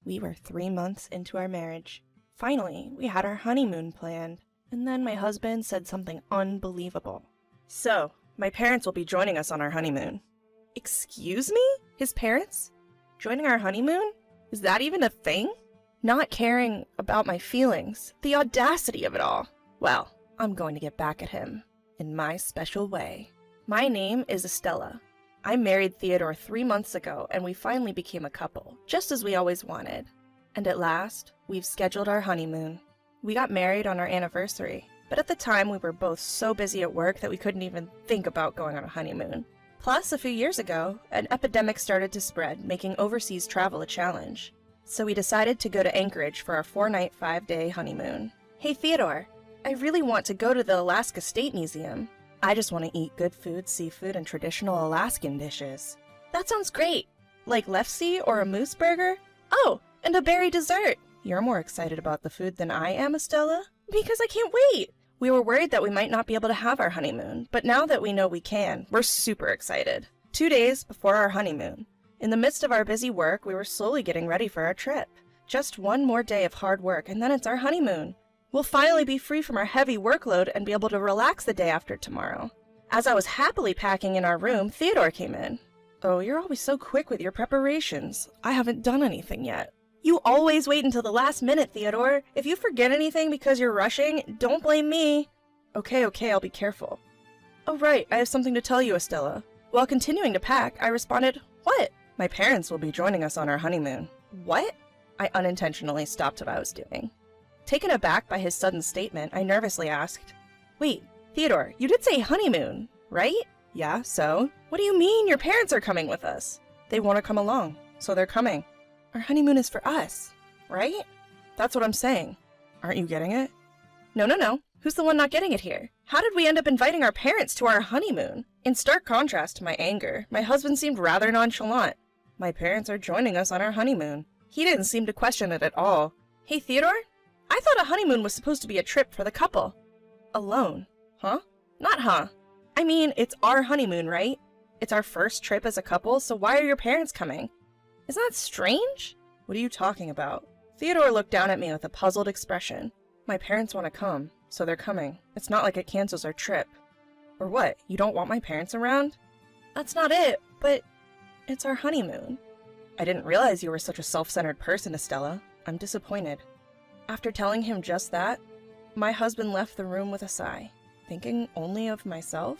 We were 3 months into our marriage. Finally, we had our honeymoon planned, and then my husband said something unbelievable. So, my parents will be joining us on our honeymoon. Excuse me? His parents? Joining our honeymoon? Is that even a thing? Not caring about my feelings. The audacity of it all. Well, I'm going to get back at him. In my special way. My name is Estella. I married Theodore 3 months ago, and we finally became a couple, just as we always wanted. And at last, we've scheduled our honeymoon. We got married on our anniversary, but at the time we were both so busy at work that we couldn't even think about going on a honeymoon. Plus, a few years ago, an epidemic started to spread, making overseas travel a challenge. So we decided to go to Anchorage for our 4-night, 5-day honeymoon. Hey Theodore, I really want to go to the Alaska State Museum. I just want to eat good food, seafood, and traditional Alaskan dishes. That sounds great! Like lefse or a moose burger? Oh, and a berry dessert! You're more excited about the food than I am, Estella? Because I can't wait! We were worried that we might not be able to have our honeymoon, but now that we know we can, we're super excited. 2 days before our honeymoon. In the midst of our busy work, we were slowly getting ready for our trip. Just one more day of hard work, and then it's our honeymoon. We'll finally be free from our heavy workload and be able to relax the day after tomorrow. As I was happily packing in our room, Theodore came in. Oh, you're always so quick with your preparations. I haven't done anything yet. You always wait until the last minute, Theodore. If you forget anything because you're rushing, don't blame me. Okay, I'll be careful. Oh right, I have something to tell you, Estella. While continuing to pack, I responded, What? My parents will be joining us on our honeymoon. What? I unintentionally stopped what I was doing. Taken aback by his sudden statement, I nervously asked, Wait, Theodore, you did say honeymoon, right? Yeah, so? What do you mean your parents are coming with us? They want to come along, so they're coming. Our honeymoon is for us, right? That's what I'm saying. Aren't you getting it? No. Who's the one not getting it here? How did we end up inviting our parents to our honeymoon? In stark contrast to my anger, my husband seemed rather nonchalant. My parents are joining us on our honeymoon. He didn't seem to question it at all. Hey, Theodore? I thought a honeymoon was supposed to be a trip for the couple. Alone. Huh? Not huh. I mean, it's our honeymoon, right? It's our first trip as a couple, so why are your parents coming? Isn't that strange? What are you talking about? Theodore looked down at me with a puzzled expression. My parents want to come, so they're coming. It's not like it cancels our trip. Or what, you don't want my parents around? That's not it, but it's our honeymoon. I didn't realize you were such a self-centered person, Estella. I'm disappointed. After telling him just that, my husband left the room with a sigh, thinking only of myself.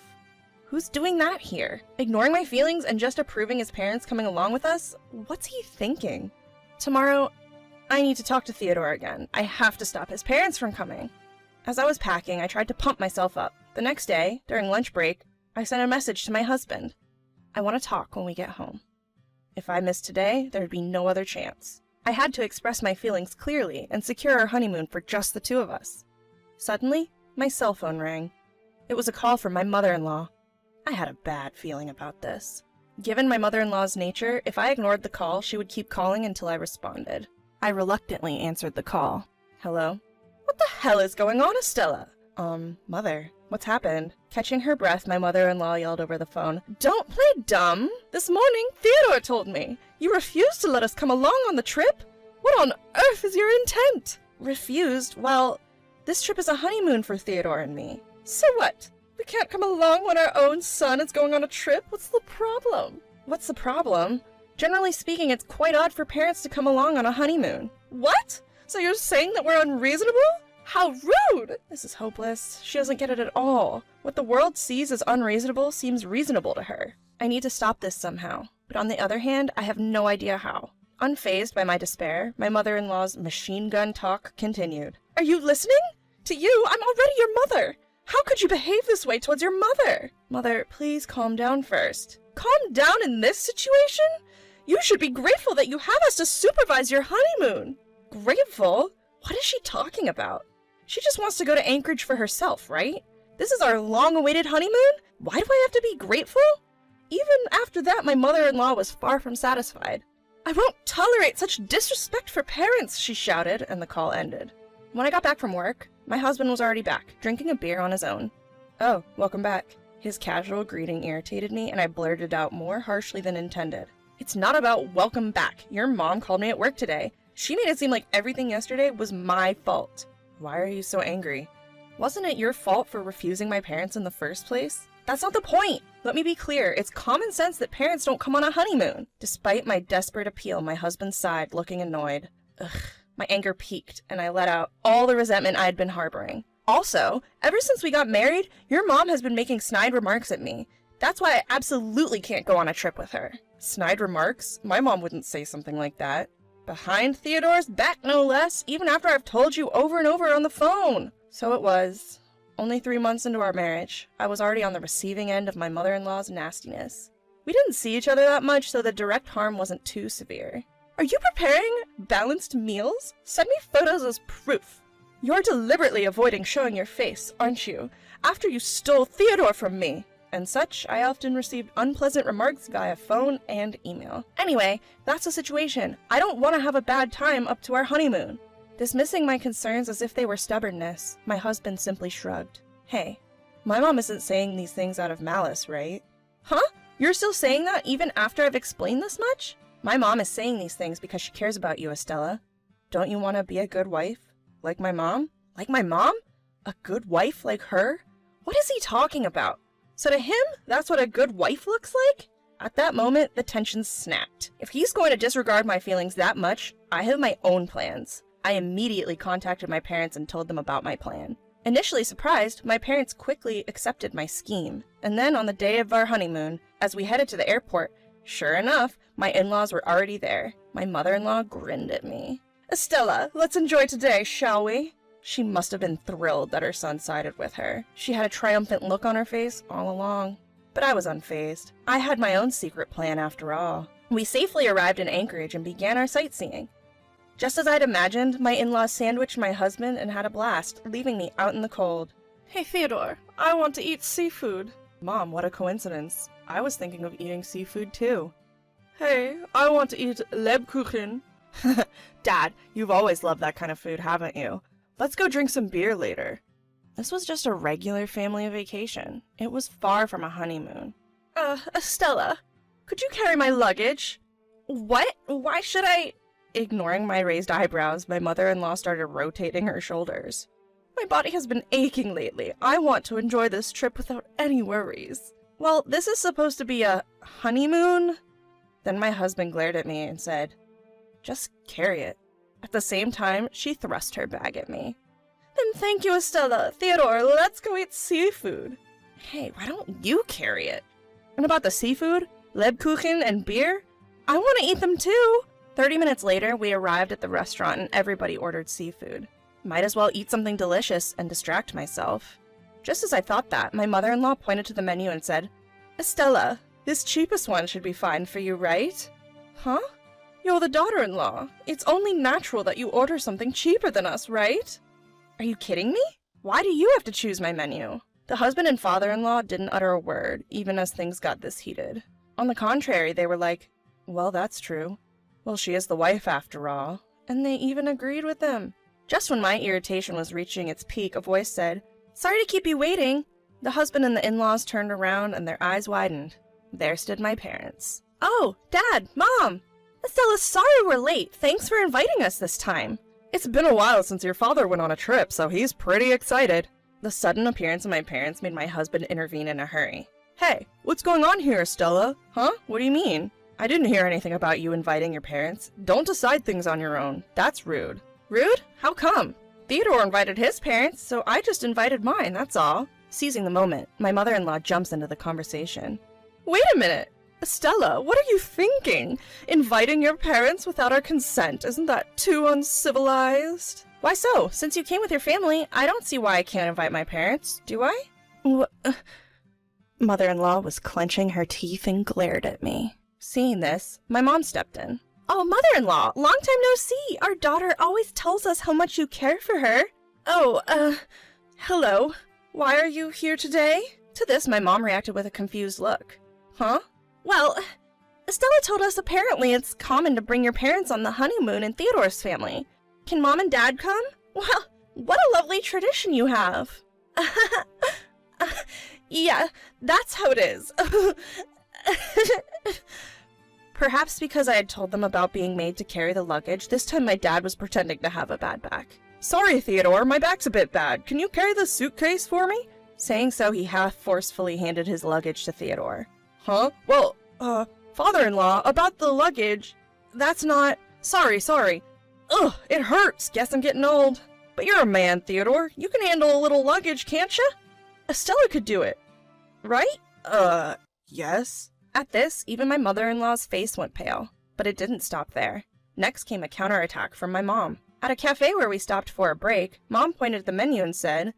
Who's doing that here? Ignoring my feelings and just approving his parents coming along with us? What's he thinking? Tomorrow, I need to talk to Theodore again. I have to stop his parents from coming. As I was packing, I tried to pump myself up. The next day, during lunch break, I sent a message to my husband. I want to talk when we get home. If I missed today, there'd be no other chance. I had to express my feelings clearly and secure our honeymoon for just the two of us. Suddenly, my cell phone rang. It was a call from my mother-in-law. I had a bad feeling about this. Given my mother-in-law's nature, if I ignored the call, she would keep calling until I responded. I reluctantly answered the call. Hello? What the hell is going on, Estella? Mother, what's happened? Catching her breath, my mother-in-law yelled over the phone, Don't play dumb! This morning, Theodore told me. You refused to let us come along on the trip? What on earth is your intent? Refused? Well, this trip is a honeymoon for Theodore and me. So what? We can't come along when our own son is going on a trip? What's the problem? What's the problem? Generally speaking, it's quite odd for parents to come along on a honeymoon. What? So you're saying that we're unreasonable? How rude! This is hopeless. She doesn't get it at all. What the world sees as unreasonable seems reasonable to her. I need to stop this somehow. But on the other hand, I have no idea how. Unfazed by my despair, my mother-in-law's machine gun talk continued. Are you listening? To you, I'm already your mother! How could you behave this way towards your mother? Mother, please calm down first. Calm down in this situation? You should be grateful that you have us to supervise your honeymoon. Grateful? What is she talking about? She just wants to go to Anchorage for herself, right? This is our long-awaited honeymoon? Why do I have to be grateful? Even after that, my mother-in-law was far from satisfied. I won't tolerate such disrespect for parents, she shouted, and the call ended. When I got back from work, my husband was already back, drinking a beer on his own. Oh, welcome back. His casual greeting irritated me, and I blurted out more harshly than intended. It's not about welcome back. Your mom called me at work today. She made it seem like everything yesterday was my fault. Why are you so angry? Wasn't it your fault for refusing my parents in the first place? That's not the point. Let me be clear. It's common sense that parents don't come on a honeymoon. Despite my desperate appeal, my husband sighed, looking annoyed. Ugh. My anger peaked, and I let out all the resentment I had been harboring. Also, ever since we got married, your mom has been making snide remarks at me. That's why I absolutely can't go on a trip with her. Snide remarks? My mom wouldn't say something like that. Behind Theodore's back, no less, even after I've told you over and over on the phone. So it was. Only 3 months into our marriage, I was already on the receiving end of my mother-in-law's nastiness. We didn't see each other that much, so the direct harm wasn't too severe. Are you preparing balanced meals? Send me photos as proof. You're deliberately avoiding showing your face, aren't you? After you stole Theodore from me. And such, I often received unpleasant remarks via phone and email. Anyway, that's the situation. I don't want to have a bad time up to our honeymoon. Dismissing my concerns as if they were stubbornness, my husband simply shrugged. Hey, my mom isn't saying these things out of malice, right? Huh? You're still saying that even after I've explained this much? My mom is saying these things because she cares about you, Estella. Don't you want to be a good wife? Like my mom? Like my mom? A good wife like her? What is he talking about? So to him, that's what a good wife looks like? At that moment, the tension snapped. If he's going to disregard my feelings that much, I have my own plans. I immediately contacted my parents and told them about my plan. Initially surprised, my parents quickly accepted my scheme. And then on the day of our honeymoon, as we headed to the airport, sure enough, my in-laws were already there. My mother-in-law grinned at me. Estella, let's enjoy today, shall we? She must have been thrilled that her son sided with her. She had a triumphant look on her face all along. But I was unfazed. I had my own secret plan after all. We safely arrived in Anchorage and began our sightseeing. Just as I'd imagined, my in-laws sandwiched my husband and had a blast, leaving me out in the cold. Hey Theodore, I want to eat seafood. Mom, what a coincidence. I was thinking of eating seafood too. Hey, I want to eat Lebkuchen. Dad, you've always loved that kind of food, haven't you? Let's go drink some beer later. This was just a regular family vacation. It was far from a honeymoon. Estella, could you carry my luggage? What? Why should I? Ignoring my raised eyebrows, my mother-in-law started rotating her shoulders. My body has been aching lately. I want to enjoy this trip without any worries. Well, this is supposed to be a honeymoon? Then my husband glared at me and said, just carry it. At the same time, she thrust her bag at me. Then thank you, Estella. Theodore, let's go eat seafood. Hey, why don't you carry it? And about the seafood, Lebkuchen, and beer? I want to eat them too. 30 minutes later, we arrived at the restaurant and everybody ordered seafood. Might as well eat something delicious and distract myself. Just as I thought that, my mother-in-law pointed to the menu and said, Estella, this cheapest one should be fine for you, right? Huh? You're the daughter-in-law. It's only natural that you order something cheaper than us, right? Are you kidding me? Why do you have to choose my menu? The husband and father-in-law didn't utter a word, even as things got this heated. On the contrary, they were like, well, that's true. Well, she is the wife after all. And they even agreed with them. Just when my irritation was reaching its peak, a voice said, Sorry to keep you waiting. The husband and the in-laws turned around and their eyes widened. There stood my parents. Oh, Dad, Mom! Estella, sorry we're late. Thanks for inviting us this time. It's been a while since your father went on a trip, so he's pretty excited. The sudden appearance of my parents made my husband intervene in a hurry. Hey, what's going on here, Estella? Huh? What do you mean? I didn't hear anything about you inviting your parents. Don't decide things on your own. That's rude. Rude? How come? Theodore invited his parents, so I just invited mine, that's all. Seizing the moment, my mother-in-law jumps into the conversation. Wait a minute! Estella, what are you thinking? Inviting your parents without our consent, isn't that too uncivilized? Why so? Since you came with your family, I don't see why I can't invite my parents, do I? Mother-in-law was clenching her teeth and glared at me. Seeing this, my mom stepped in. Oh, mother-in-law, long time no see. Our daughter always tells us how much you care for her. Oh, hello. Why are you here today? To this, my mom reacted with a confused look. Huh? Well, Estella told us apparently it's common to bring your parents on the honeymoon in Theodore's family. Can Mom and Dad come? Well, what a lovely tradition you have. Yeah, that's how it is. Perhaps because I had told them about being made to carry the luggage, this time my dad was pretending to have a bad back. "Sorry, Theodore, my back's a bit bad. Can you carry the suitcase for me?" Saying so, he half forcefully handed his luggage to Theodore. "Huh? Well, father-in-law, about the luggage. That's not... Sorry. Ugh, it hurts. Guess I'm getting old. But you're a man, Theodore. You can handle a little luggage, can't ya? Estella could do it. Right? Yes." At this, even my mother-in-law's face went pale. But it didn't stop there. Next came a counterattack from my mom. At a cafe where we stopped for a break, Mom pointed at the menu and said,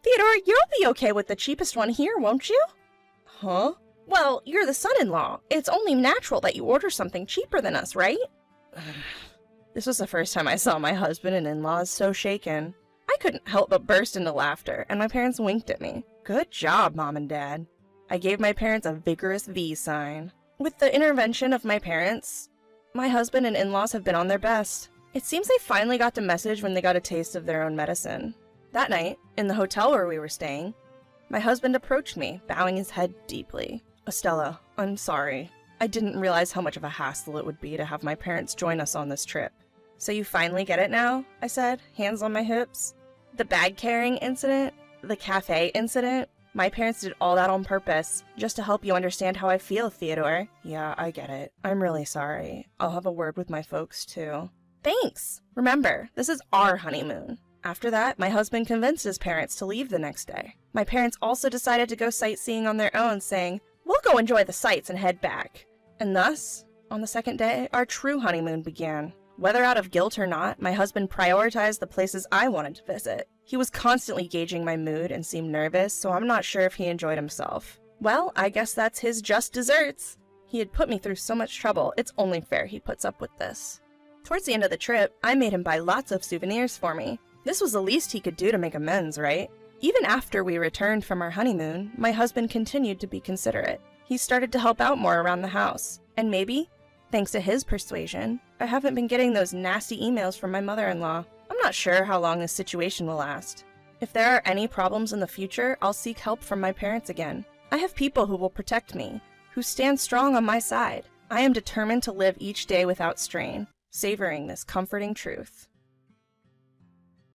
"Theodore, you'll be okay with the cheapest one here, won't you?" Huh? Well, you're the son-in-law. It's only natural that you order something cheaper than us, right? This was the first time I saw my husband and in-laws so shaken. I couldn't help but burst into laughter, and my parents winked at me. Good job, Mom and Dad. I gave my parents a vigorous V sign. With the intervention of my parents, my husband and in-laws have been on their best. It seems they finally got the message when they got a taste of their own medicine. That night, in the hotel where we were staying, my husband approached me, bowing his head deeply. "Estella, I'm sorry. I didn't realize how much of a hassle it would be to have my parents join us on this trip." "So you finally get it now?" I said, hands on my hips. "The bag-carrying incident, the cafe incident, my parents did all that on purpose, just to help you understand how I feel, Theodore." "Yeah, I get it. I'm really sorry. I'll have a word with my folks, too." "Thanks. Remember, this is our honeymoon." After that, my husband convinced his parents to leave the next day. My parents also decided to go sightseeing on their own, saying, "We'll go enjoy the sights and head back." And thus, on the second day, our true honeymoon began. Whether out of guilt or not, my husband prioritized the places I wanted to visit. He was constantly gauging my mood and seemed nervous, so I'm not sure if he enjoyed himself. Well, I guess that's his just desserts. He had put me through so much trouble, it's only fair he puts up with this. Towards the end of the trip, I made him buy lots of souvenirs for me. This was the least he could do to make amends, right? Even after we returned from our honeymoon, my husband continued to be considerate. He started to help out more around the house. And maybe, thanks to his persuasion, I haven't been getting those nasty emails from my mother-in-law. I'm not sure how long this situation will last. If there are any problems in the future, I'll seek help from my parents again. I have people who will protect me, who stand strong on my side. I am determined to live each day without strain, savoring this comforting truth.